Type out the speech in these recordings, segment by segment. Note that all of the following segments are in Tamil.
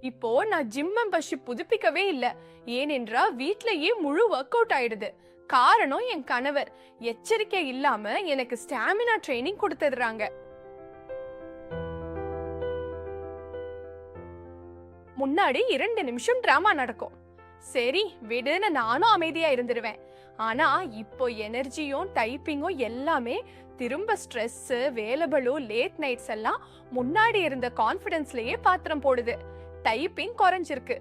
இப்போ நான் ஜிம் மெம்பர்ஷிப் புதுப்பிக்கவே இல்ல. ஏனென்றா வீட்லயே முழு ஒர்க் அவுட் ஆயிடுது. காரணம் என் கணவர் எச்சரிக்கை இல்லாம எனக்கு ஸ்டாமினா ட்ரைனிங் கொடுத்துடுறாங்க. முன்னாடி 2 நிமிஷம் டிராமா நடக்கும். சரி விடுன்னு நானும் அமைதியா இருந்துருவேன். ஆனா இப்போ எனர்ஜியும் டைப்பிங்கும் எல்லாமே திரும்ப ஸ்ட்ரெஸ், வேலைபளு, லேட் நைட்ஸ் எல்லாம் முன்னாடி இருந்த கான்ஃபிடன்ஸ்லயே பாத்திரம் போடுது. டைப்பிங் குறைஞ்சிருக்கு,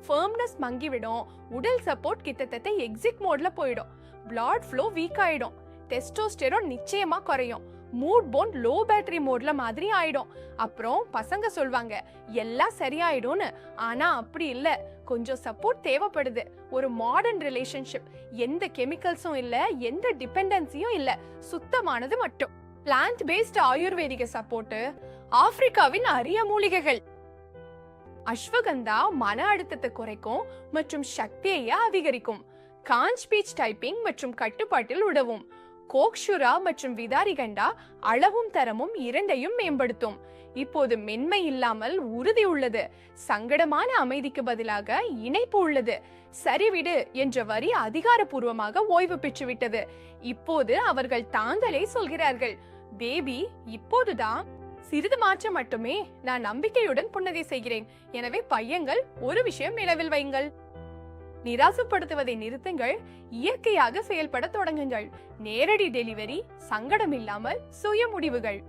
ஃபர்ம்னஸ் மங்கிவிடும், உடல் சப்போர்ட் கிட்டத்தட்ட எக்ஸிட் மோட்ல போயிடும், பிளட் ஃப்ளோ வீக் ஆயிடும், டெஸ்டோஸ்டெரோன் நிச்சயமா குறையும், மூட் போன் லோ பேட்டரி மோட்ல மாதிரி ஆயிடும். அப்புறம் பசங்க சொல்வாங்க எல்லாம் சரியாயிடும்னு. ஆனா அப்படி இல்ல, கொஞ்சம் சப்போர்ட் தேவைப்படுது. ஒரு மாடர்ன் ரிலேஷன்ஷிப், எந்த கெமிக்கல்ஸும் இல்ல, எந்த டிபெண்டன்சியும் இல்ல, சுத்தமானது மட்டும். பிளான்ட் பேஸ்ட் ஆயுர்வேதிக சப்போர்ட், ஆப்பிரிக்காவின் அரிய மூலிகைகள். அஸ்வகந்தா மன அழுத்தத்தை குறைக்கும் மற்றும் சக்தியை அதிகரிக்கும். காஞ்ச் பீச் டைப்பிங் மற்றும் கட்டுப்பாட்டில் உதவும். கோக்ஷுரா மற்றும் விதாரிகண்டா அளவும் தரமும் இரண்டையும் மேம்படுத்தும். இப்போது மென்மை இல்லாமல் உறுதி உள்ளது. சங்கடமான அமைதிக்கு பதிலாக இணைப்பு உள்ளது. சரிவிடு என்ற வரி அதிகாரப்பூர்வமாக ஓய்வு பெற்றுவிட்டது. இப்போது அவர்கள் தாங்களே சொல்கிறார்கள், பேபி இப்போதுதான். சிறிது மாற்றம் மட்டுமே. நான் நம்பிக்கையுடன் புன்னகை செய்கிறேன். எனவே பையங்கள், ஒரு விஷயம் நினைவில் வையுங்கள். நிராசப்படுத்துவதை நிறுத்துங்கள், இயற்கையாக செயல்பட தொடங்குங்கள். நேரடி டெலிவரி, சங்கடம் இல்லாமல் சுய முடிவுகள்.